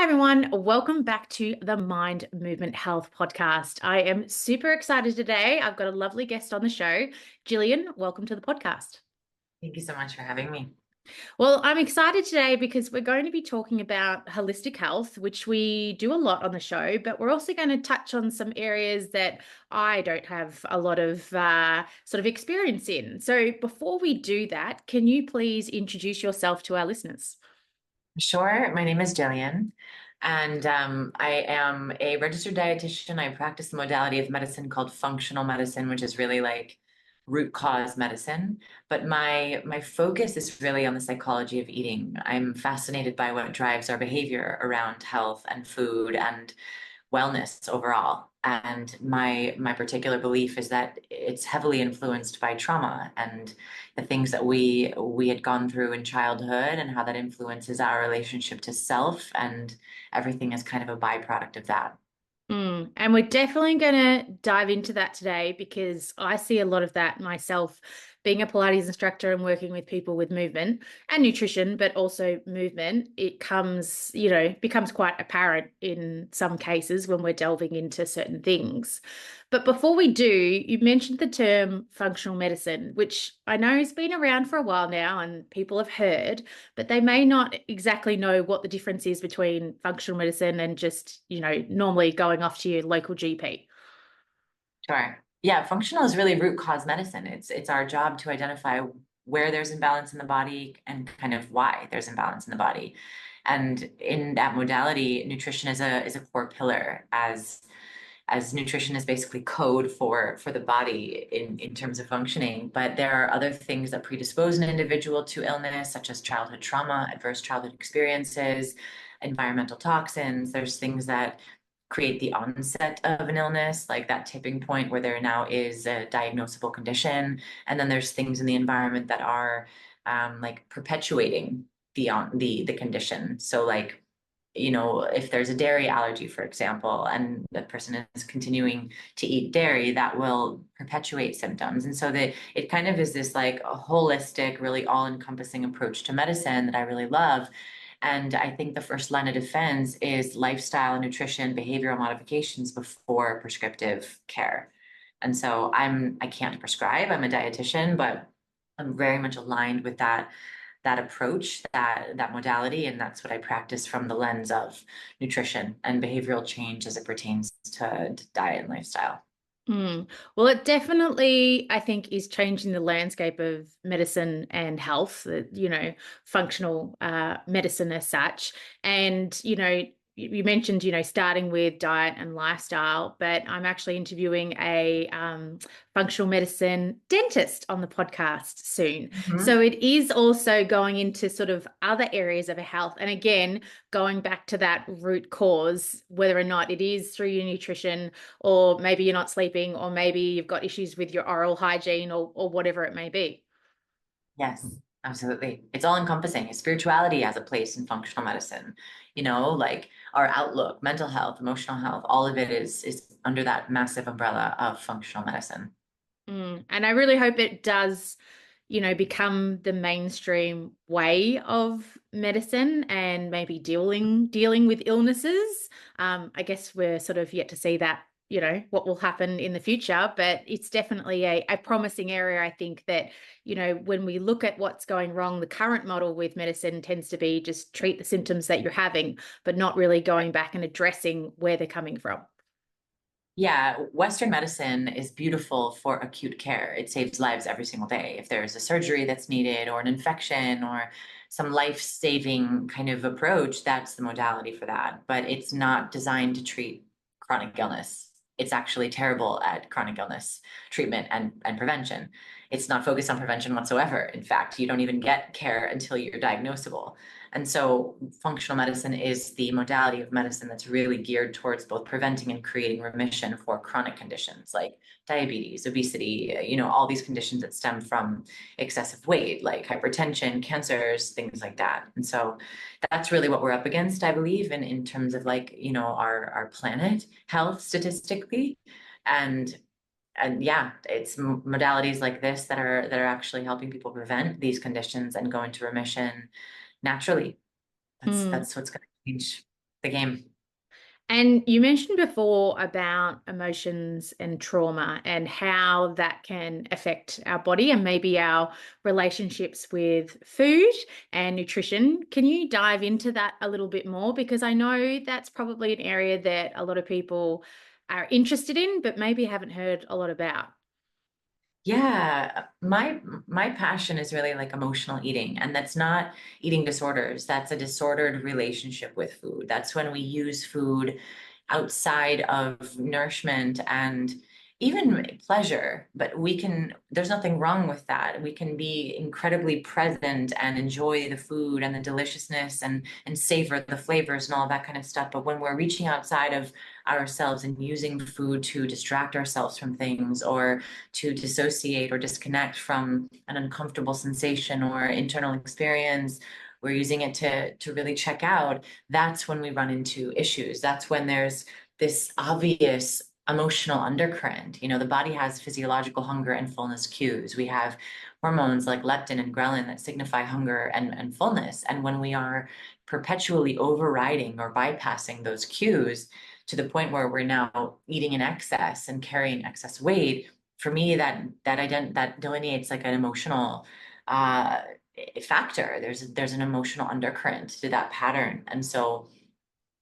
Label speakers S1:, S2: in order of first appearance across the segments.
S1: Hi, everyone. Welcome back to the Mind Movement Health podcast. I am super excited today. I've got a lovely guest on the show. Jillian, welcome to the podcast.
S2: Thank you so much for having me.
S1: Well, I'm excited today because we're going to be talking about holistic health, which we do a lot on the show, but we're also going to touch on some areas that I don't have a lot of sort of experience in. So before we do that, can you please introduce yourself to our listeners?
S2: Sure. My name is Jillian, and I am a registered dietitian. I practice the modality of medicine called functional medicine, which is really like root cause medicine. But my focus is really on the psychology of eating. I'm fascinated by what drives our behavior around health and food and wellness overall. And my particular belief is that it's heavily influenced by trauma and the things that we had gone through in childhood and how that influences our relationship to self, and everything is kind of a byproduct of that.
S1: And we're definitely going to dive into that today because I see a lot of that myself being a Pilates instructor and working with people with movement and nutrition, but also movement. It comes, becomes quite apparent in some cases when we're delving into certain things. But before we do, you mentioned the term functional medicine, which I know has been around for a while now and people have heard, but they may not exactly know what the difference is between functional medicine and just, normally going off to your local GP.
S2: Sure. Yeah, functional is really root cause medicine. It's our job to identify where there's imbalance in the body and kind of why there's imbalance in the body. And in that modality, nutrition is a core pillar, as nutrition is basically code for the body in terms of functioning. But there are other things that predispose an individual to illness, such as childhood trauma, adverse childhood experiences, environmental toxins. There's things that create the onset of an illness, like that tipping point where there now is a diagnosable condition. And then there's things in the environment that are like perpetuating the condition. So like, if there's a dairy allergy, for example, and the person is continuing to eat dairy, that will perpetuate symptoms. And so that it kind of is this like a holistic, really all-encompassing approach to medicine that I really love. And I think the first line of defense is lifestyle, nutrition, behavioral modifications before prescriptive care. And so I can't prescribe, I'm a dietitian, but I'm very much aligned with that approach, that modality, and that's what I practice from the lens of nutrition and behavioral change as it pertains to diet and lifestyle.
S1: Well, it definitely, I think, is changing the landscape of medicine and health, functional medicine as such. And, you mentioned, starting with diet and lifestyle, but I'm actually interviewing a functional medicine dentist on the podcast soon. So
S2: Mhm.
S1: it is also going into sort of other areas of health. And again, going back to that root cause, whether or not it is through your nutrition, or maybe you're not sleeping, or maybe you've got issues with your oral hygiene or whatever it may be.
S2: Yes, absolutely. It's all encompassing. Spirituality has a place in functional medicine, like our outlook, mental health, emotional health, all of it is under that massive umbrella of functional medicine.
S1: And I really hope it does, become the mainstream way of medicine and maybe dealing with illnesses. I guess we're sort of yet to see that, what will happen in the future, but it's definitely a promising area. I think that, when we look at what's going wrong, the current model with medicine tends to be just treat the symptoms that you're having, but not really going back and addressing where they're coming from.
S2: Yeah, Western medicine is beautiful for acute care. It saves lives every single day. If there's a surgery that's needed, or an infection, or some life-saving kind of approach, that's the modality for that. But it's not designed to treat chronic illness. It's actually terrible at chronic illness treatment and prevention. It's not focused on prevention whatsoever. In fact, you don't even get care until you're diagnosable. And so functional medicine is the modality of medicine that's really geared towards both preventing and creating remission for chronic conditions like diabetes, obesity, all these conditions that stem from excessive weight, like hypertension, cancers, things like that. And so that's really what we're up against, I believe, in terms of like, our planet health statistically. And and yeah, it's modalities like this that are actually helping people prevent these conditions and go into remission naturally. That's
S1: Mm.
S2: that's what's going to change. the game.
S1: And you mentioned before about emotions and trauma and how that can affect our body and maybe our relationships with food and nutrition. Can you dive into that a little bit more? Because I know that's probably an area that a lot of people are interested in, but maybe haven't heard a lot about.
S2: Yeah, my passion is really like emotional eating, and that's not eating disorders. That's a disordered relationship with food. That's when we use food outside of nourishment and even pleasure, but there's nothing wrong with that. We can be incredibly present and enjoy the food and the deliciousness and savor the flavors and all that kind of stuff. But when we're reaching outside of ourselves and using food to distract ourselves from things or to dissociate or disconnect from an uncomfortable sensation or internal experience, we're using it to really check out, that's when we run into issues. That's when there's this obvious emotional undercurrent. You know, the body has physiological hunger and fullness cues. We have hormones like leptin and ghrelin that signify hunger and fullness. And when we are perpetually overriding or bypassing those cues to the point where we're now eating in excess and carrying excess weight, for me, that delineates like an emotional uh, factor. There's an emotional undercurrent to that pattern, and so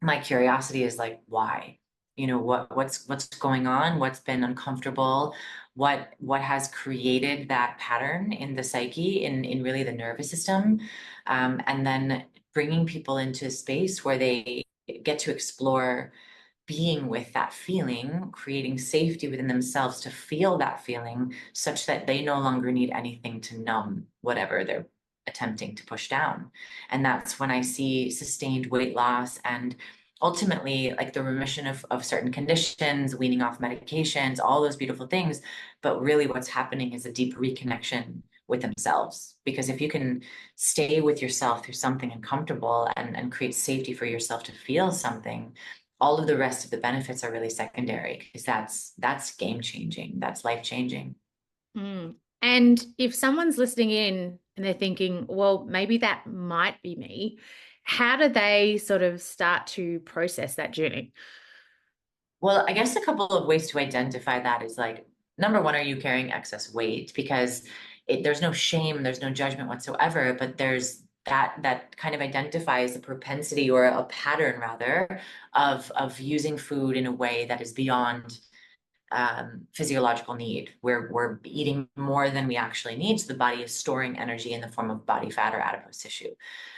S2: my curiosity is like, why? You know, what's going on? What's been uncomfortable? What has created that pattern in the psyche, in really the nervous system, and then bringing people into a space where they get to explore being with that feeling, creating safety within themselves to feel that feeling such that they no longer need anything to numb whatever they're attempting to push down. And that's when I see sustained weight loss and ultimately like the remission of certain conditions, weaning off medications, all those beautiful things. But really what's happening is a deep reconnection with themselves. Because if you can stay with yourself through something uncomfortable and create safety for yourself to feel something, all of the rest of the benefits are really secondary because that's game changing. That's life changing.
S1: Mm. And if someone's listening in and they're thinking, well, maybe that might be me, how do they sort of start to process that journey?
S2: Well, I guess a couple of ways to identify that is like, number one, are you carrying excess weight? Because there's no shame, there's no judgment whatsoever, but there's that kind of identifies a propensity or a pattern rather of using food in a way that is beyond physiological need. We're eating more than we actually need. So the body is storing energy in the form of body fat or adipose tissue.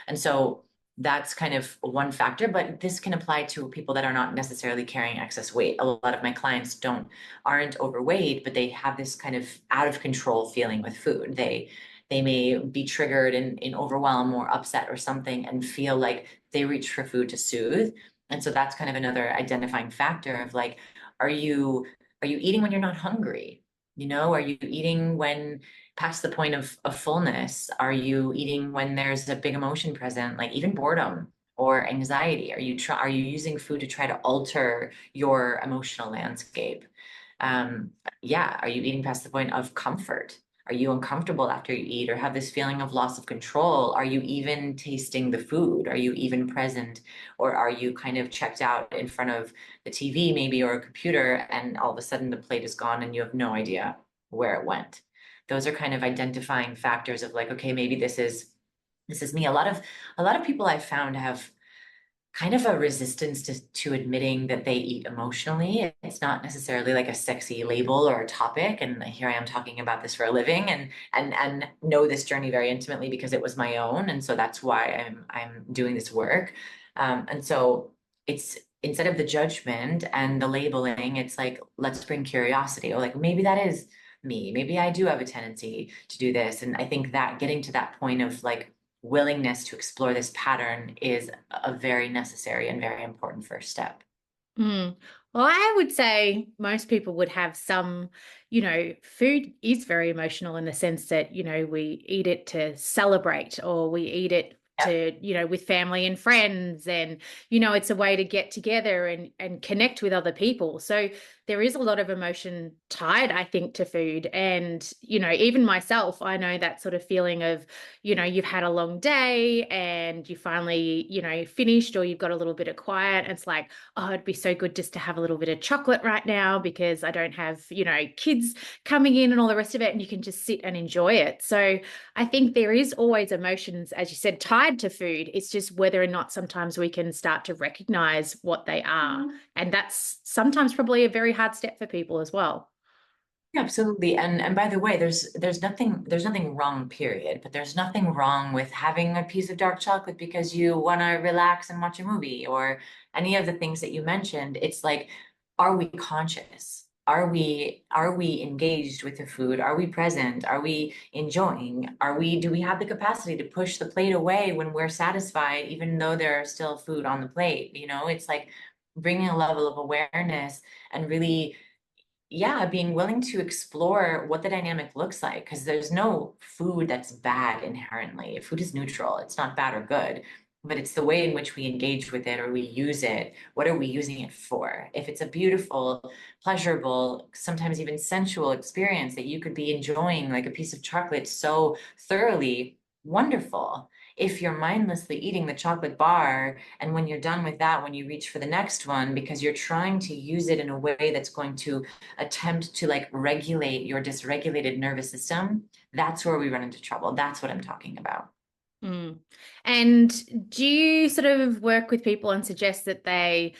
S2: And so that's kind of one factor, but this can apply to people that are not necessarily carrying excess weight. A lot of my clients aren't overweight, but they have this kind of out of control feeling with food. They may be triggered in overwhelm or upset or something and feel like they reach for food to soothe. And so that's kind of another identifying factor of like, are you are you eating when you're not hungry? You know, are you eating when past the point of fullness? Are you eating when there's a big emotion present, like even boredom or anxiety? Are you using food to try to alter your emotional landscape? Um, yeah, are you eating past the point of comfort? Are you uncomfortable after you eat or have this feeling of loss of control? Are you even tasting the food? Are you even present? Or are you kind of checked out in front of the TV maybe or a computer and all of a sudden the plate is gone and you have no idea where it went? Those are kind of identifying factors of like, okay, maybe this is me. A lot of people I've found have kind of a resistance to admitting that they eat emotionally. It's not necessarily like a sexy label or a topic. And here I am talking about this for a living and know this journey very intimately because it was my own. And so that's why I'm doing this work. And so it's instead of the judgment and the labeling, it's like, let's bring curiosity. Or like maybe that is me. Maybe I do have a tendency to do this. And I think that getting to that point of like willingness to explore this pattern is a very necessary and very important first step.
S1: Mm. Well, I would say most people would have some, food is very emotional in the sense that, we eat it to celebrate or we eat it
S2: Yeah.
S1: to, with family and friends and, it's a way to get together and connect with other people. So there is a lot of emotion tied, I think, to food. And, even myself, I know that sort of feeling of, you've had a long day and you finally, finished, or you've got a little bit of quiet. And it's like, oh, it'd be so good just to have a little bit of chocolate right now because I don't have, kids coming in and all the rest of it. And you can just sit and enjoy it. So I think there is always emotions, as you said, tied to food. It's just whether or not sometimes we can start to recognize what they are. And that's sometimes probably a very hard step for people as well.
S2: Yeah, absolutely. And by the way, there's nothing wrong, period. But there's nothing wrong with having a piece of dark chocolate because you want to relax and watch a movie or any of the things that you mentioned. It's like, are we conscious? Are we engaged with the food? Are we present? Are we enjoying? Do we have the capacity to push the plate away when we're satisfied, even though there are still food on the plate? It's like bringing a level of awareness and really, yeah, being willing to explore what the dynamic looks like, because there's no food that's bad inherently. Food is neutral, it's not bad or good, but it's the way in which we engage with it or we use it. What are we using it for? If it's a beautiful, pleasurable, sometimes even sensual experience that you could be enjoying, like a piece of chocolate so thoroughly, wonderful. If you're mindlessly eating the chocolate bar, and when you're done with that, when you reach for the next one, because you're trying to use it in a way that's going to attempt to like regulate your dysregulated nervous system, that's where we run into trouble. That's what I'm talking about.
S1: Mm. And do you sort of work with people and suggest that they,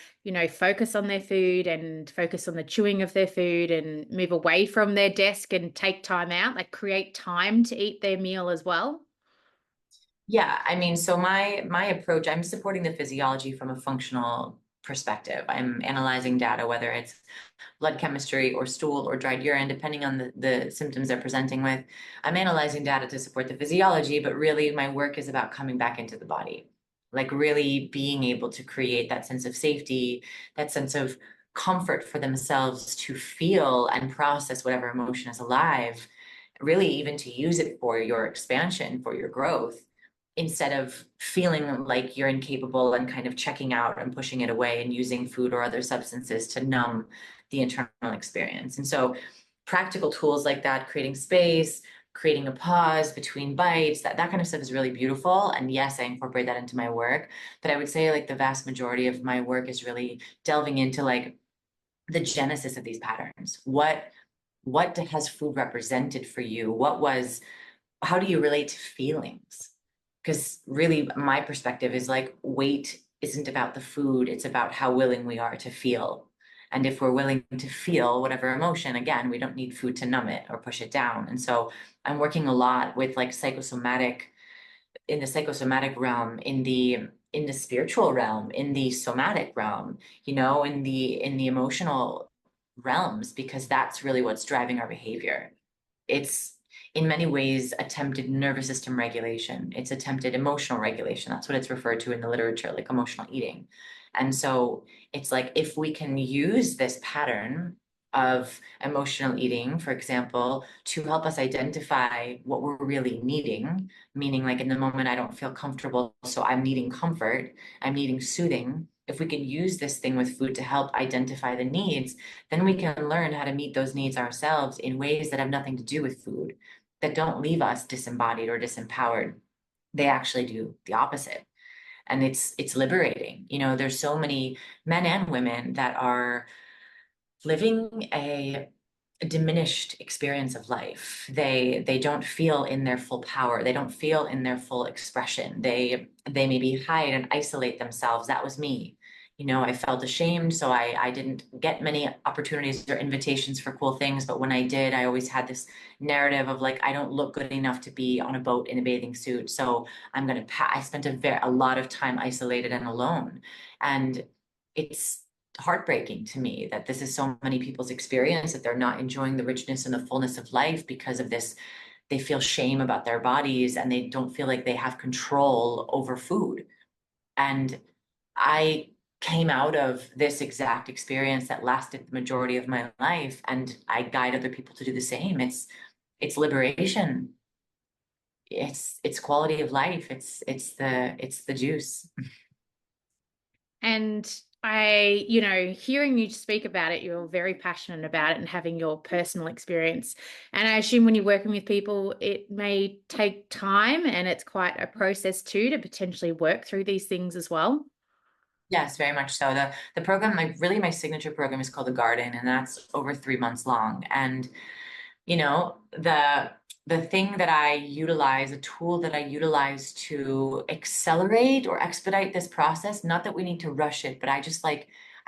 S1: focus on their food and focus on the chewing of their food and move away from their desk and take time out, like create time to eat their meal as well?
S2: Yeah, I mean, so my approach, I'm supporting the physiology from a functional perspective. I'm analyzing data, whether it's blood chemistry or stool or dried urine, depending on the symptoms they're presenting with. I'm analyzing data to support the physiology, but really my work is about coming back into the body, like really being able to create that sense of safety, that sense of comfort for themselves to feel and process whatever emotion is alive, really even to use it for your expansion, for your growth, instead of feeling like you're incapable and kind of checking out and pushing it away and using food or other substances to numb the internal experience. And so practical tools like that, creating space, creating a pause between bites, that kind of stuff is really beautiful. And yes, I incorporate that into my work. But I would say like the vast majority of my work is really delving into like the genesis of these patterns. What has food represented for you? How do you relate to feelings? Because really, my perspective is like weight isn't about the food, it's about how willing we are to feel. And if we're willing to feel whatever emotion, again, we don't need food to numb it or push it down. And so I'm working a lot with like in the psychosomatic realm, in the spiritual realm, in the somatic realm, in the emotional realms, because that's really what's driving our behavior. It's in many ways attempted nervous system regulation. It's attempted emotional regulation. That's what it's referred to in the literature, like emotional eating. And so it's like if we can use this pattern of emotional eating, for example, to help us identify what we're really needing, meaning like in the moment I don't feel comfortable, so I'm needing comfort, I'm needing soothing. If we can use this thing with food to help identify the needs, then we can learn how to meet those needs ourselves in ways that have nothing to do with food, that don't leave us disembodied or disempowered. They actually do the opposite. And it's liberating. There's so many men and women that are living a diminished experience of life. They don't feel in their full power. They don't feel in their full expression. They maybe hide and isolate themselves. That was me. I felt ashamed, so I didn't get many opportunities or invitations for cool things. But when I did, I always had this narrative of like, I don't look good enough to be on a boat in a bathing suit. So I spent a lot of time isolated and alone. And it's heartbreaking to me that this is so many people's experience, that they're not enjoying the richness and the fullness of life because of this. They feel shame about their bodies and they don't feel like they have control over food. And I came out of this exact experience that lasted the majority of my life, and I guide other people to do the same. It's liberation. It's quality of life. It's the juice.
S1: And hearing you speak about it, you're very passionate about it and having your personal experience. And I assume when you're working with people, it may take time and it's quite a process too to potentially work through these things as well.
S2: Yes, very much so. The program, like really my signature program is called The Garden, and that's over 3 months long. And you know, the thing that I utilize, a tool that I utilize to accelerate or expedite this process, not that we need to rush it, but I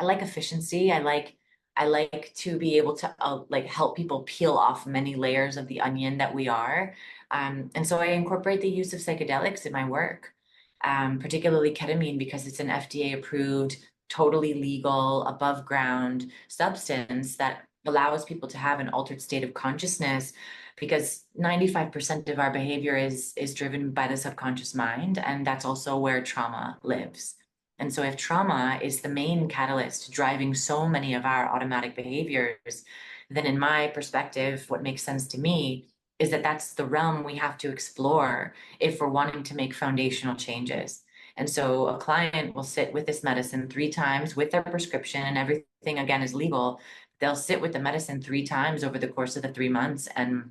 S2: like efficiency. I like to be able to like help people peel off many layers of the onion that we are. And so I incorporate the use of psychedelics in my work, particularly ketamine, because it's an FDA approved, totally legal, above ground substance that allows people to have an altered state of consciousness, because 95% of our behavior is driven by the subconscious mind, and that's also where trauma lives. And so if trauma is the main catalyst driving so many of our automatic behaviors, then in my perspective, what makes sense to me is that that's the realm we have to explore if we're wanting to make foundational changes. And so a client will sit with this medicine 3 times with their prescription, and everything again is legal. They'll sit with the medicine 3 times over the course of the 3 months, and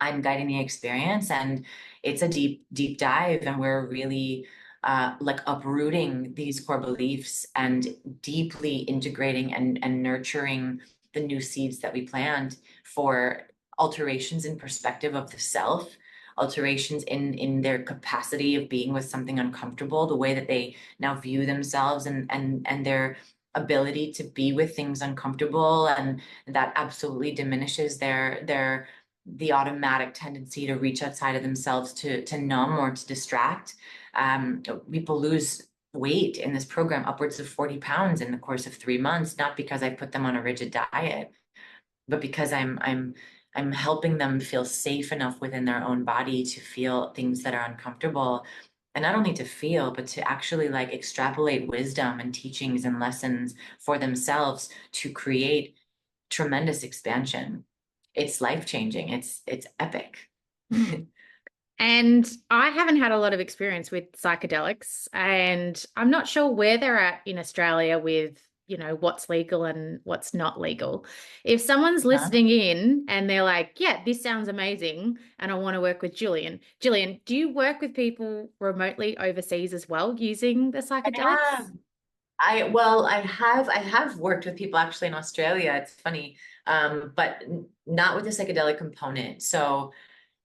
S2: I'm guiding the experience. And it's a deep, deep dive. And we're really like uprooting these core beliefs and deeply integrating and nurturing the new seeds that we plant for alterations in perspective of the self, alterations in their capacity of being with something uncomfortable, the way that they now view themselves, and their ability to be with things uncomfortable. And that absolutely diminishes their the automatic tendency to reach outside of themselves to numb or to distract. People lose weight in this program, upwards of 40 pounds in the course of 3 months, not because I put them on a rigid diet, but because I'm helping them feel safe enough within their own body to feel things that are uncomfortable. And not only to feel, but to actually like extrapolate wisdom and teachings and lessons for themselves to create tremendous expansion. It's life changing. It's epic.
S1: Mm. And I haven't had a lot of experience with psychedelics, and I'm not sure where they're at in Australia with, what's legal and what's not legal. If someone's
S2: Uh-huh.
S1: listening in and they're like, yeah, this sounds amazing, and I want to work with Jillian. Jillian, do you work with people remotely overseas as well using the
S2: Yeah.
S1: psychedelics?
S2: I have worked with people actually in Australia. It's funny, but not with the psychedelic component. So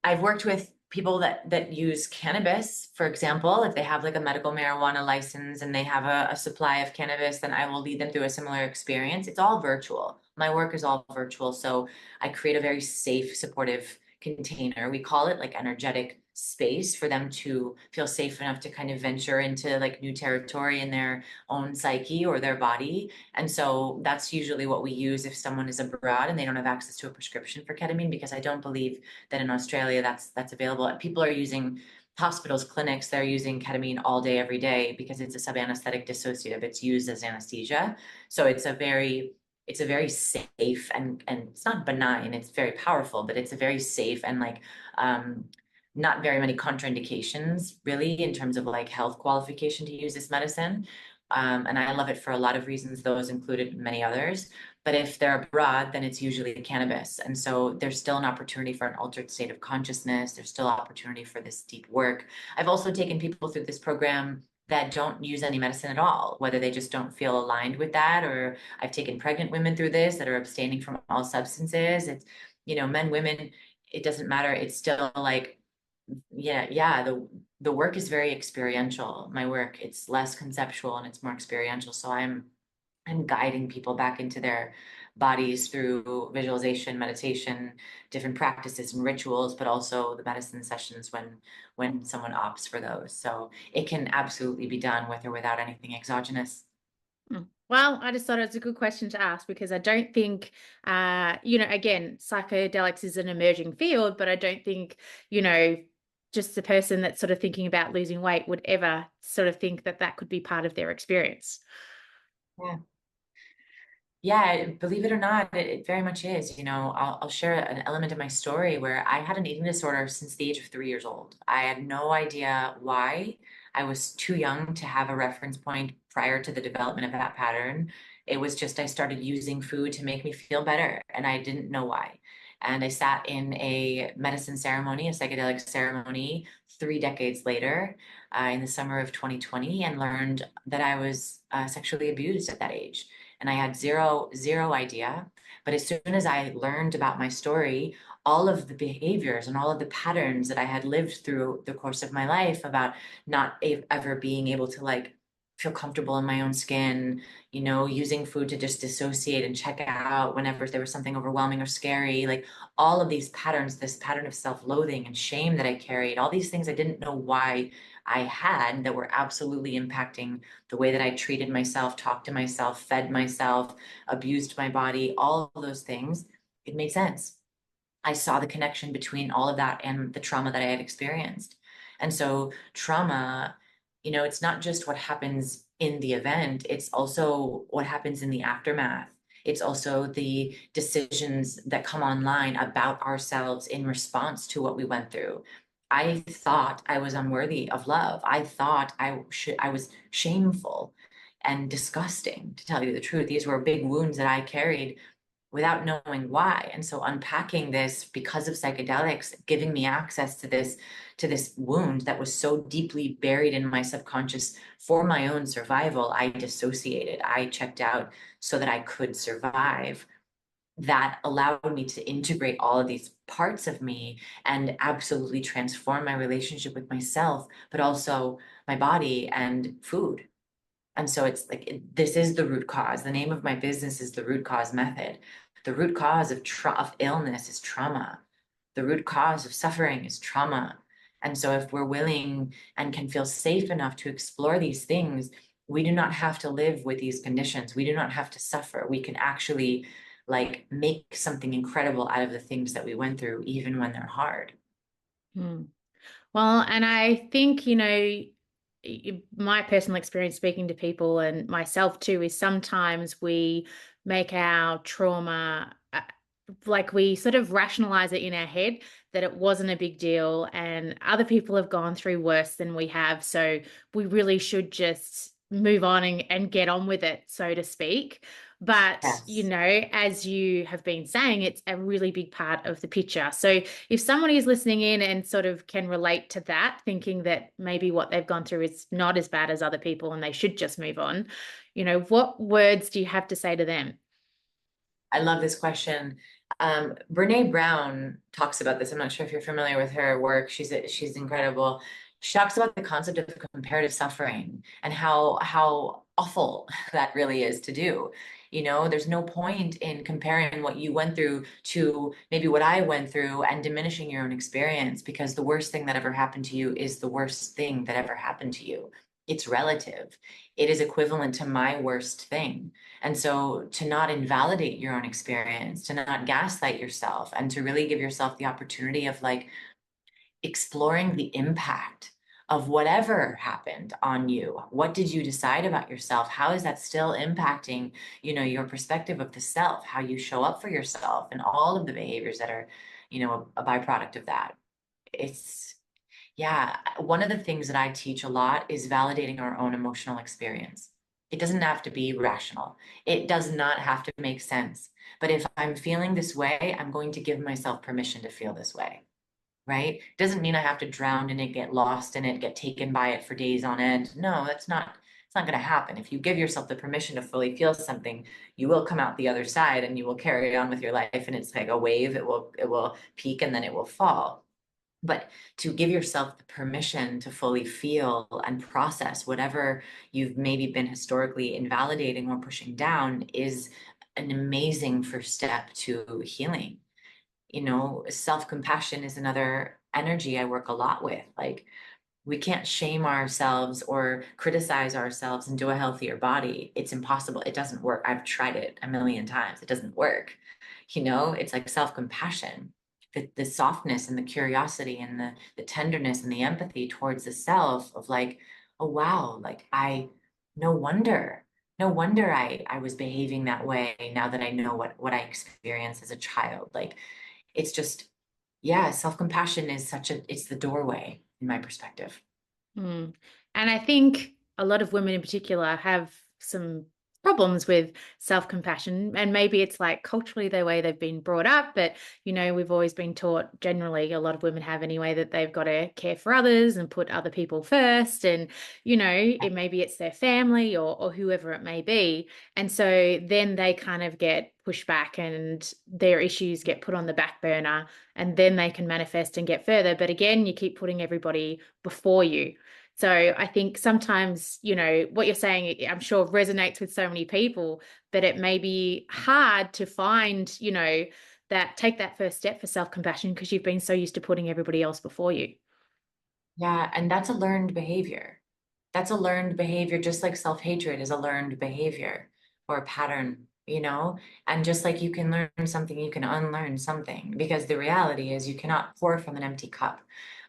S2: I've worked with people that use cannabis, for example. If they have like a medical marijuana license and they have a supply of cannabis, then I will lead them through a similar experience. It's all virtual. My work is all virtual. So I create a very safe, supportive container. We call it like energetic space for them to feel safe enough to kind of venture into like new territory in their own psyche or their body. And so that's usually what we use if someone is abroad and they don't have access to a prescription for ketamine, because I don't believe that in Australia that's available. People are using, hospitals, clinics, they're using ketamine all day, every day, because it's a sub-anesthetic dissociative. It's used as anesthesia. So it's a very safe, and it's not benign, it's very powerful, but it's a very safe and like not very many contraindications really in terms of like health qualification to use this medicine. And I love it for a lot of reasons, those included many others. But if they're abroad, then it's usually cannabis. And so there's still an opportunity for an altered state of consciousness. There's still opportunity for this deep work. I've also taken people through this program that don't use any medicine at all, whether they just don't feel aligned with that, or I've taken pregnant women through this that are abstaining from all substances. It's, men, women, it doesn't matter. It's still like, yeah, the work is very experiential. My work, it's less conceptual and it's more experiential. So I'm guiding people back into their bodies through visualization, meditation, different practices and rituals, but also the medicine sessions when someone opts for those. So it can absolutely be done with or without anything exogenous.
S1: Well, I just thought it was a good question to ask because I don't think, again, psychedelics is an emerging field, but I don't think, just the person that's sort of thinking about losing weight would ever sort of think that that could be part of their experience.
S2: Yeah. Yeah, believe it or not, it very much is. I'll share an element of my story where I had an eating disorder since the age of 3 years old. I had no idea why. I was too young to have a reference point prior to the development of that pattern. It was just I started using food to make me feel better, and I didn't know why. And I sat in a medicine ceremony, a psychedelic ceremony, 3 decades later, in the summer of 2020, and learned that I was sexually abused at that age. And I had zero idea. But as soon as I learned about my story, all of the behaviors and all of the patterns that I had lived through the course of my life about not ever being able to like feel comfortable in my own skin, using food to just dissociate and check out whenever there was something overwhelming or scary, like all of these patterns, this pattern of self-loathing and shame that I carried, all these things I didn't know why I had that were absolutely impacting the way that I treated myself, talked to myself, fed myself, abused my body, all of those things. It made sense. I saw the connection between all of that and the trauma that I had experienced. And so trauma, it's not just what happens in the event, it's also what happens in the aftermath. It's also the decisions that come online about ourselves in response to what we went through. I thought I was unworthy of love. I thought I was shameful and disgusting, to tell you the truth. These were big wounds that I carried without knowing why. And so unpacking this because of psychedelics, giving me access to this wound that was so deeply buried in my subconscious for my own survival, I dissociated. I checked out so that I could survive. That allowed me to integrate all of these parts of me and absolutely transform my relationship with myself, but also my body and food. And so it's like, this is the root cause. The name of my business is the root cause method. The root cause of illness is trauma. The root cause of suffering is trauma. And so if we're willing and can feel safe enough to explore these things, we do not have to live with these conditions. We do not have to suffer. We can actually like make something incredible out of the things that we went through, even when they're hard.
S1: Hmm. Well, and I think, my personal experience speaking to people and myself too is sometimes we make our trauma like we sort of rationalize it in our head that it wasn't a big deal and other people have gone through worse than we have. So we really should just move on and get on with it, so to speak. But,
S2: Yes.
S1: as you have been saying, it's a really big part of the picture. So if someone is listening in and sort of can relate to that, thinking that maybe what they've gone through is not as bad as other people and they should just move on, what words do you have to say to them?
S2: I love this question. Brene Brown talks about this. I'm not sure if you're familiar with her work. She's incredible. She talks about the concept of comparative suffering and how awful that really is to do. There's no point in comparing what you went through to maybe what I went through and diminishing your own experience, because the worst thing that ever happened to you is the worst thing that ever happened to you. It's relative. It is equivalent to my worst thing. And so to not invalidate your own experience, to not gaslight yourself, and to really give yourself the opportunity of like exploring the impact of whatever happened on you. What did you decide about yourself? How is that still impacting, your perspective of the self, how you show up for yourself, and all of the behaviors that are, a byproduct of that. It's Yeah, one of the things that I teach a lot is validating our own emotional experience. It doesn't have to be rational. It does not have to make sense. But if I'm feeling this way, I'm going to give myself permission to feel this way, right? Doesn't mean I have to drown in it, get lost in it, get taken by it for days on end. No, it's not going to happen. If you give yourself the permission to fully feel something, you will come out the other side and you will carry on with your life. And it's like a wave. It will peak and then it will fall. But to give yourself the permission to fully feel and process whatever you've maybe been historically invalidating or pushing down is an amazing first step to healing. Self-compassion is another energy I work a lot with. Like, we can't shame ourselves or criticize ourselves into a healthier body. It's impossible. It doesn't work. I've tried it a million times. It doesn't work. It's like self-compassion, the softness and the curiosity and the tenderness and the empathy towards the self of like, oh wow, like no wonder, no wonder I was behaving that way now that I know what I experienced as a child. Like, it's just, yeah, self-compassion is it's the doorway in my perspective.
S1: Mm. And I think a lot of women in particular have some problems with self-compassion. And maybe it's like culturally the way they've been brought up, but we've always been taught generally, a lot of women have anyway, that they've got to care for others and put other people first. And, maybe it's their family or whoever it may be. And so then they kind of get pushed back and their issues get put on the back burner and then they can manifest and get further. But again, you keep putting everybody before you. So I think sometimes, what you're saying, I'm sure resonates with so many people, but it may be hard to find, that take that first step for self-compassion because you've been so used to putting everybody else before you.
S2: Yeah, and that's a learned behavior. That's a learned behavior, just like self-hatred is a learned behavior or a pattern, you know? And just like you can learn something, you can unlearn something because the reality is you cannot pour from an empty cup.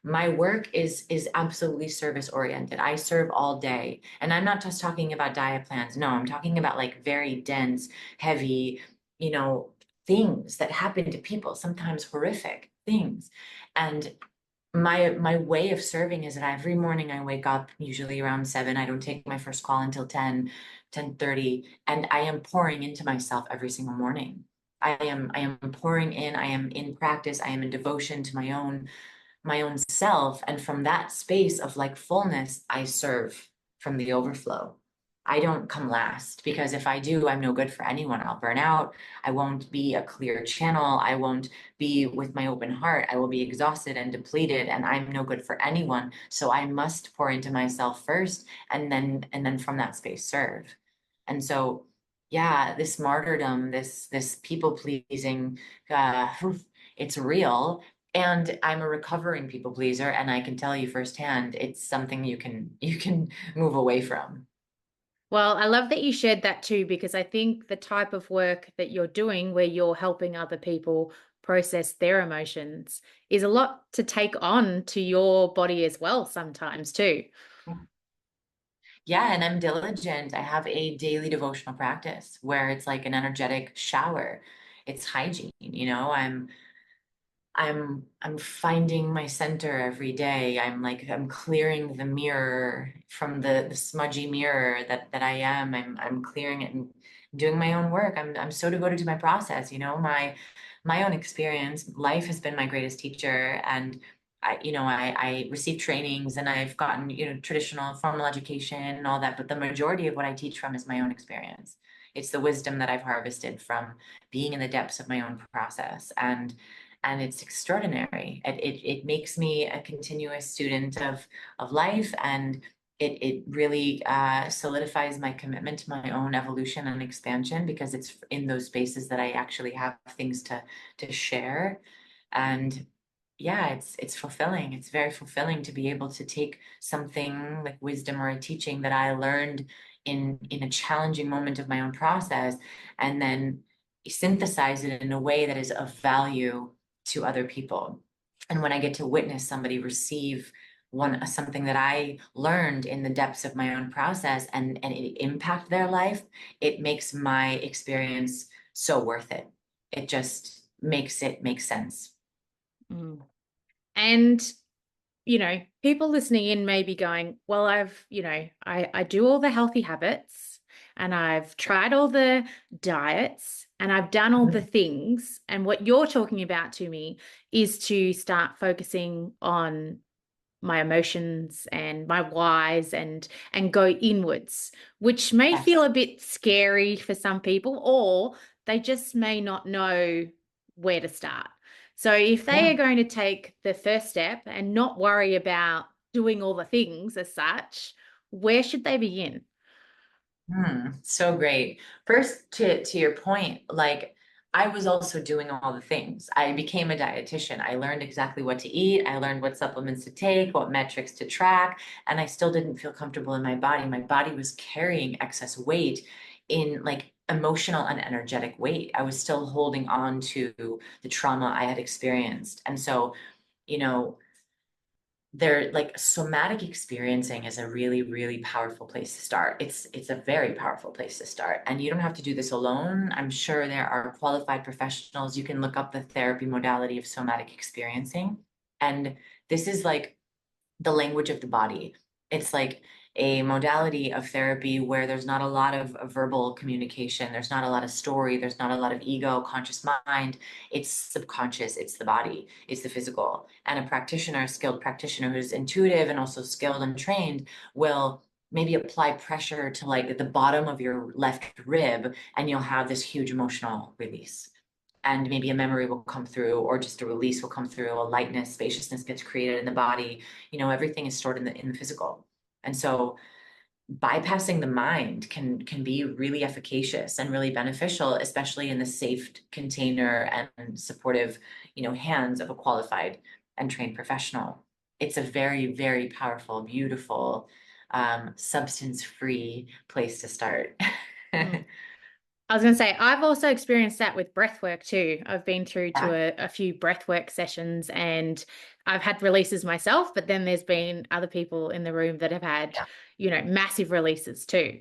S2: My work is absolutely service oriented. I serve all day. And I'm not just talking about diet plans. No, I'm talking about like very dense, heavy, you know, things that happen to people, sometimes horrific things. And my way of serving is that every morning I wake up usually around 7. I don't take my first call until 10:30, and I am pouring into myself every single morning. I am pouring in, I am in practice, I am in devotion to my own self. And from that space of like fullness, I serve from the overflow. I don't come last because if I do, I'm no good for anyone. I'll burn out. I won't be a clear channel. I won't be with my open heart. I will be exhausted and depleted, and I'm no good for anyone. So I must pour into myself first and then from that space serve. And so yeah, this martyrdom, this people pleasing, uh, it's real. And I'm a recovering people pleaser, and I can tell you firsthand, it's something you can move away from.
S1: Well, I love that you shared that too, because I think the type of work that you're doing where you're helping other people process their emotions is a lot to take on to your body as well sometimes too.
S2: Yeah, and I'm diligent. I have a daily devotional practice where it's like an energetic shower. It's hygiene, you know. I'm finding my center every day. I'm clearing the mirror from the smudgy mirror that I am. I'm clearing it and doing my own work. I'm so devoted to my process, you know, my own experience. Life has been my greatest teacher. And I received trainings and I've gotten, traditional formal education and all that, but the majority of what I teach from is my own experience. It's the wisdom that I've harvested from being in the depths of my own process. And it's extraordinary. It makes me a continuous student of life, and it really solidifies my commitment to my own evolution and expansion because it's in those spaces that I actually have things to share. And yeah, it's fulfilling. It's very fulfilling to be able to take something like wisdom or a teaching that I learned in a challenging moment of my own process and then synthesize it in a way that is of value to other people. And when I get to witness somebody receive something that I learned in the depths of my own process and it impact their life, it makes my experience so worth it. It just makes it make sense.
S1: Mm. And people listening in may be going, well, I do all the healthy habits and I've tried all the diets and I've done all the things. And what you're talking about to me is to start focusing on my emotions and my whys and go inwards, which may feel
S2: Yes.
S1: a bit scary for some people, or they just may not know where to start. So if they
S2: Yeah.
S1: are going to take the first step and not worry about doing all the things as such, where should they begin?
S2: So great. First, to your point, like I was also doing all the things. I became a dietitian. I learned exactly what to eat. I learned what supplements to take, what metrics to track, and I still didn't feel comfortable in my body. My body was carrying excess weight in like emotional and energetic weight. I was still holding on to the trauma I had experienced. And so, you know, they're like somatic experiencing is a really really powerful place to start. It's a very powerful place to start, and you don't have to do this alone. I'm sure there are qualified professionals. You can look up the therapy modality of somatic experiencing, and this is like the language of the body. It's like a modality of therapy where there's not a lot of verbal communication, there's not a lot of story, there's not a lot of ego, conscious mind. It's subconscious, it's the body, it's the physical. And a practitioner, a skilled practitioner who's intuitive and also skilled and trained will maybe apply pressure to like the bottom of your left rib, and you'll have this huge emotional release. And maybe a memory will come through, or just a release will come through, a lightness, spaciousness gets created in the body. Everything is stored in the physical. And so bypassing the mind can be really efficacious and really beneficial, especially in the safe container and supportive, hands of a qualified and trained professional. It's a very, very powerful, beautiful, substance-free place to start.
S1: Mm. I was going to say, I've also experienced that with breath work too. I've been through to
S2: Yeah,
S1: a few breath work sessions and I've had releases myself, but then there's been other people in the room that have had,
S2: yeah.
S1: massive releases too.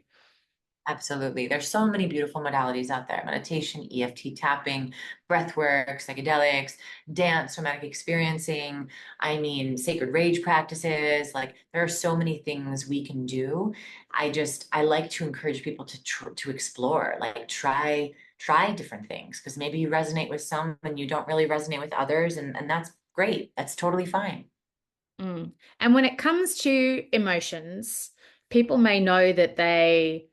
S2: Absolutely. There's so many beautiful modalities out there: meditation, EFT tapping, breath work, psychedelics, dance, somatic experiencing. I mean, sacred rage practices. Like there are so many things we can do. I like to encourage people to explore, like try different things, because maybe you resonate with some and you don't really resonate with others, and that's great. That's totally fine.
S1: Mm. And when it comes to emotions, people may know that they,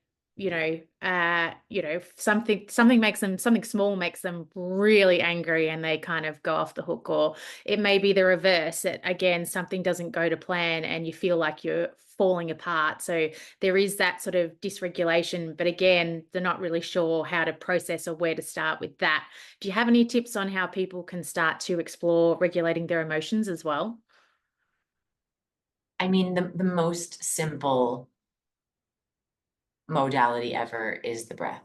S1: something makes them, something small makes them really angry and they kind of go off the hook, or it may be the reverse that again, something doesn't go to plan and you feel like you're falling apart. So there is that sort of dysregulation, but again, they're not really sure how to process or where to start with that. Do you have any tips on how people can start to explore regulating their emotions as well?
S2: I mean, the most simple modality ever is the breath.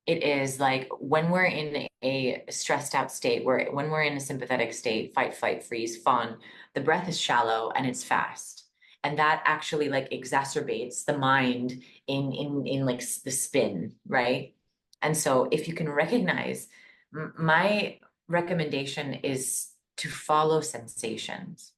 S2: It is like when we're in a stressed out state, when we're in a sympathetic state, fight, flight, freeze, fawn, the breath is shallow and it's fast. And that actually like exacerbates the mind in like the spin, right? And so if you can recognize, my recommendation is to follow sensations,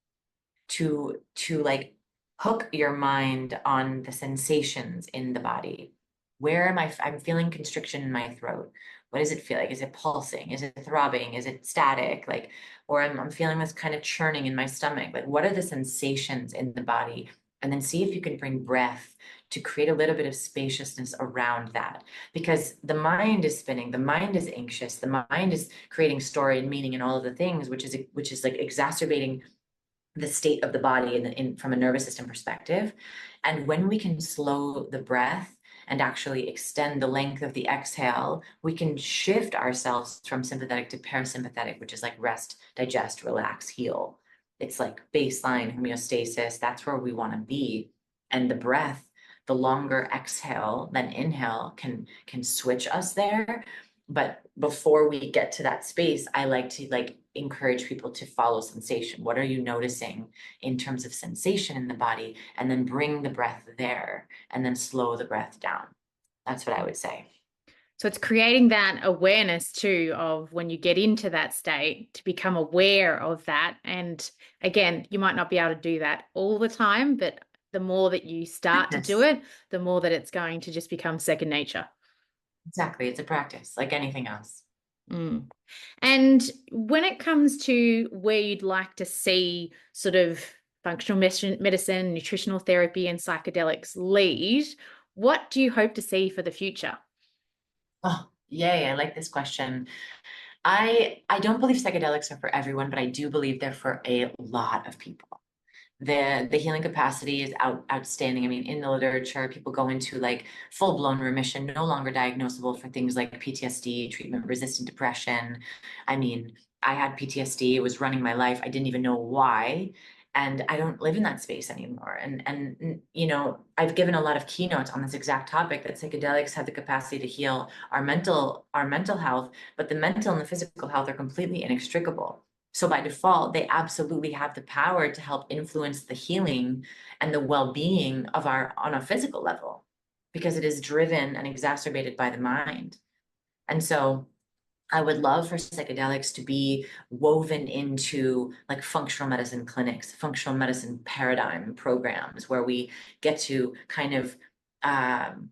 S2: to like hook your mind on the sensations in the body. Where am I'm feeling constriction in my throat. What does it feel like? Is it pulsing? Is it throbbing? Is it static? Like, or I'm feeling this kind of churning in my stomach. Like, what are the sensations in the body? And then see if you can bring breath to create a little bit of spaciousness around that. Because the mind is spinning, the mind is anxious, the mind is creating story and meaning and all of the things, which is like exacerbating the state of the body from a nervous system perspective. And when we can slow the breath and actually extend the length of the exhale, we can shift ourselves from sympathetic to parasympathetic, which is like rest, digest, relax, heal. It's like baseline homeostasis. That's where we want to be. And the breath, the longer exhale than inhale can switch us there. But before we get to that space, I like to like encourage people to follow sensation. What are you noticing in terms of sensation in the body? And then bring the breath there and then slow the breath down. That's what I would say.
S1: So it's creating that awareness too of when you get into that state to become aware of that. And again, you might not be able to do that all the time, but the more that you start to do
S2: Practice.
S1: it, the more that it's going to just become second nature.
S2: Exactly. It's a practice like anything else.
S1: Mm. And when it comes to where you'd like to see sort of functional medicine, nutritional therapy, and psychedelics lead, what do you hope to see for the future?
S2: Oh, yay. I like this question. I don't believe psychedelics are for everyone, but I do believe they're for a lot of people. The healing capacity is outstanding. I mean, in the literature, people go into like full-blown remission, no longer diagnosable for things like PTSD, treatment-resistant depression. I mean, I had PTSD, it was running my life. I didn't even know why. And I don't live in that space anymore. And I've given a lot of keynotes on this exact topic, that psychedelics have the capacity to heal our mental health, but the mental and the physical health are completely inextricable. So by default, they absolutely have the power to help influence the healing and the well-being of our on a physical level, because it is driven and exacerbated by the mind. And so I would love for psychedelics to be woven into like functional medicine clinics, functional medicine paradigm programs where we get to kind of um,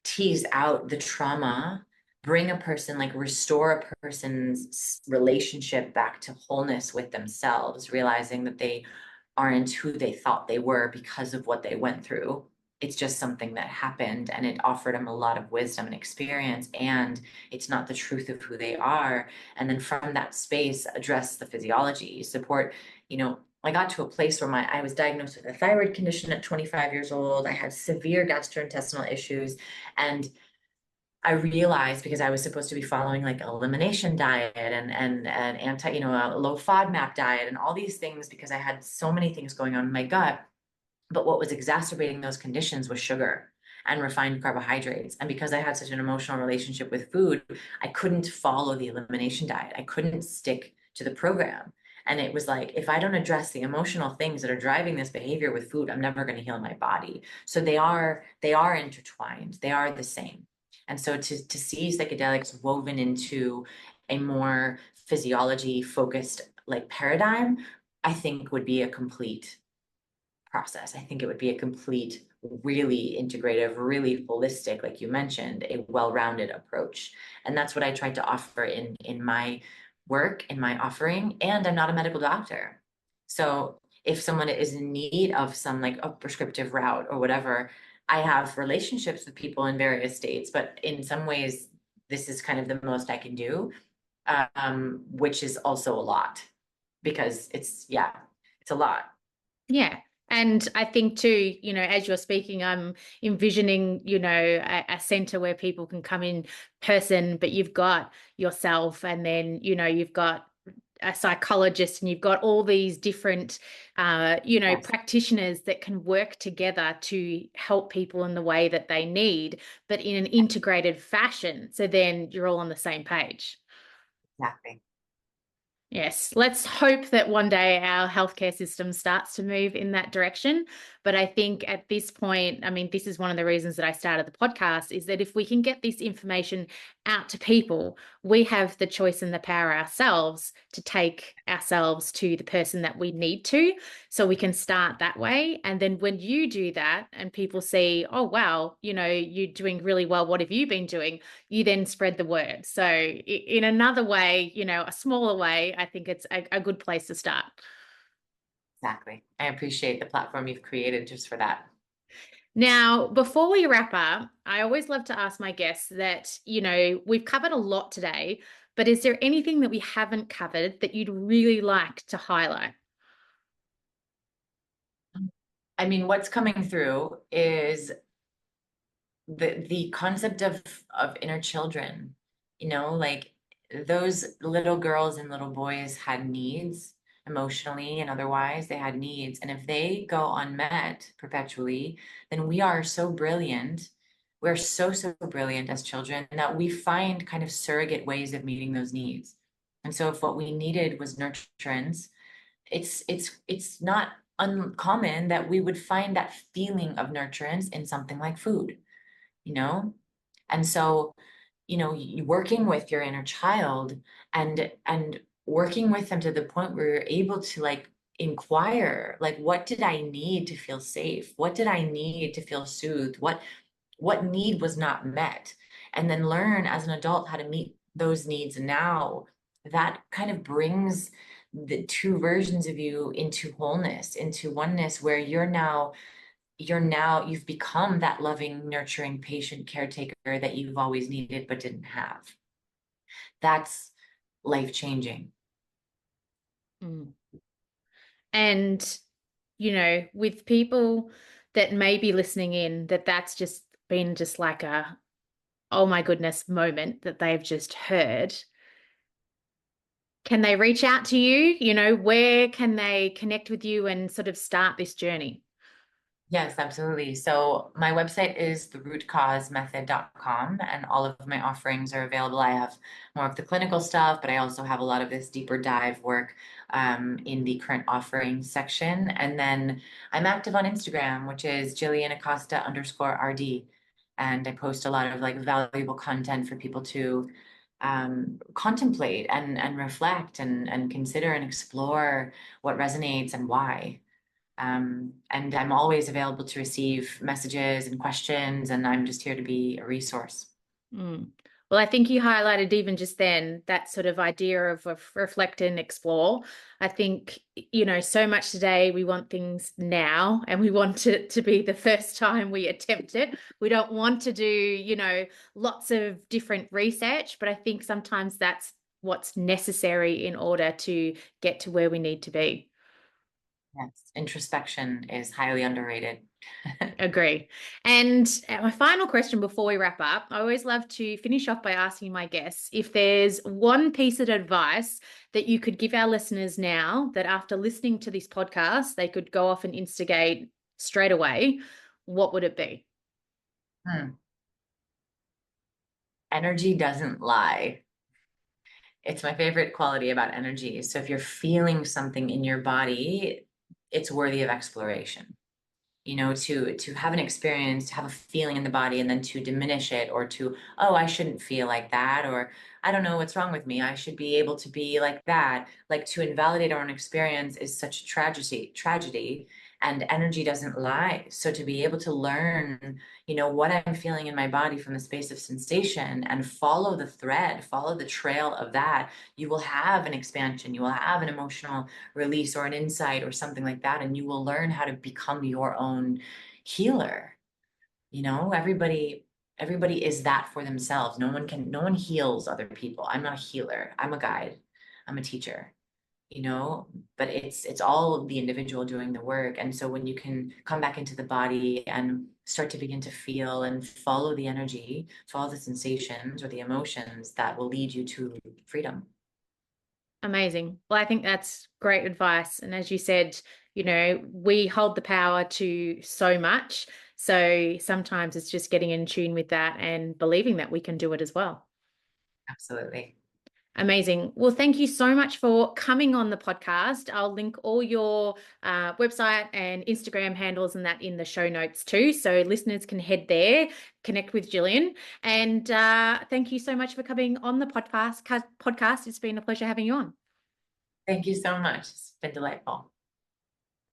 S2: tease out the trauma, bring a person, like restore a person's relationship back to wholeness with themselves, realizing that they aren't who they thought they were because of what they went through. It's just something that happened and it offered them a lot of wisdom and experience, and it's not the truth of who they are. And then from that space, address the physiology, support, I got to a place where I was diagnosed with a thyroid condition at 25 years old. I had severe gastrointestinal issues. And I realized, because I was supposed to be following like elimination diet and anti, a low FODMAP diet and all these things, because I had so many things going on in my gut. But what was exacerbating those conditions was sugar and refined carbohydrates. And because I had such an emotional relationship with food, I couldn't follow the elimination diet. I couldn't stick to the program. And it was like, if I don't address the emotional things that are driving this behavior with food, I'm never going to heal my body. So they are intertwined. They are the same. And so to see psychedelics woven into a more physiology focused like paradigm, I think would be a complete process. I think it would be a complete, really integrative, really holistic, like you mentioned, a well-rounded approach. And that's what I tried to offer in my work, in my offering. And I'm not a medical doctor. So if someone is in need of some like a prescriptive route or whatever, I have relationships with people in various states, but in some ways, this is kind of the most I can do, which is also a lot because it's a lot.
S1: Yeah. And I think too, as you're speaking, I'm envisioning, a center where people can come in person, but you've got yourself and then, you've got a psychologist and you've got all these different,
S2: Yes,
S1: practitioners that can work together to help people in the way that they need, but in an integrated fashion. So then you're all on the same page.
S2: exactly.
S1: Yes, let's hope that one day our healthcare system starts to move in that direction. But I think at this point, I mean, this is one of the reasons that I started the podcast is that if we can get this information out to people, we have the choice and the power ourselves to take ourselves to the person that we need to. So we can start that way. And then when you do that and people see, oh, wow, you're doing really well. What have you been doing? You then spread the word. So in another way, a smaller way, I think it's a good place to start.
S2: Exactly. I appreciate the platform you've created just for that.
S1: Now, before we wrap up, I always love to ask my guests that, we've covered a lot today, but is there anything that we haven't covered that you'd really like to highlight?
S2: I mean, what's coming through is the concept of inner children, like those little girls and little boys had needs emotionally and otherwise. They had needs, and if they go unmet perpetually, then we are so brilliant. We're so brilliant as children that we find kind of surrogate ways of meeting those needs. And so if what we needed was nurturance, it's not uncommon that we would find that feeling of nurturance in something like food, you know? And so, working with your inner child and working with them to the point where you're able to like inquire, like, what did I need to feel safe? What did I need to feel soothed? What need was not met? And then learn as an adult how to meet those needs now. That kind of brings the two versions of you into wholeness, into oneness, where you've become that loving, nurturing, patient caretaker that you've always needed but didn't have. That's life changing.
S1: Mm. And, with people that may be listening in, that's just been just like a, oh my goodness moment that they've just heard. Can they reach out to you? Where can they connect with you and sort of start this journey?
S2: Yes, absolutely. So my website is therootcausemethod.com, and all of my offerings are available. I have more of the clinical stuff, but I also have a lot of this deeper dive work in the current offering section. And then I'm active on Instagram, which is Jillian Acosta _RD. And I post a lot of like valuable content for people to contemplate and reflect and consider and explore what resonates and why. And I'm always available to receive messages and questions, and I'm just here to be a resource.
S1: Mm. Well, I think you highlighted even just then that sort of idea of reflect and explore. I think, so much today we want things now and we want it to be the first time we attempt it. We don't want to do, lots of different research, but I think sometimes that's what's necessary in order to get to where we need to be.
S2: Yes, introspection is highly underrated.
S1: Agree. And my final question before we wrap up, I always love to finish off by asking my guests if there's one piece of advice that you could give our listeners now that after listening to this podcast, they could go off and instigate straight away, what would it be?
S2: Hmm. Energy doesn't lie. It's my favorite quality about energy. So if you're feeling something in your body, it's worthy of exploration. To have an experience, to have a feeling in the body, and then to diminish it, or to, oh, I shouldn't feel like that, or I don't know what's wrong with me, I should be able to be like that. Like, to invalidate our own experience is such a tragedy, and energy doesn't lie. So to be able to learn, what I'm feeling in my body from the space of sensation and follow the thread, follow the trail of that, you will have an expansion, you will have an emotional release or an insight or something like that, and you will learn how to become your own healer. Everybody is that for themselves. No one heals other people. I'm not a healer, I'm a guide, I'm a teacher, you know but it's all the individual doing the work. And so when you can come back into the body and start to begin to feel and follow the energy, follow the sensations or the emotions, that will lead you to freedom.
S1: Amazing. Well, I think that's great advice. And as you said, we hold the power to so much. So sometimes it's just getting in tune with that and believing that we can do it as well.
S2: Absolutely.
S1: Amazing. Well, thank you so much for coming on the podcast. I'll link all your website and Instagram handles and that in the show notes too. So listeners can head there, connect with Jillian. And thank you so much for coming on the podcast. It's been a pleasure having you on.
S2: Thank you so much. It's been delightful.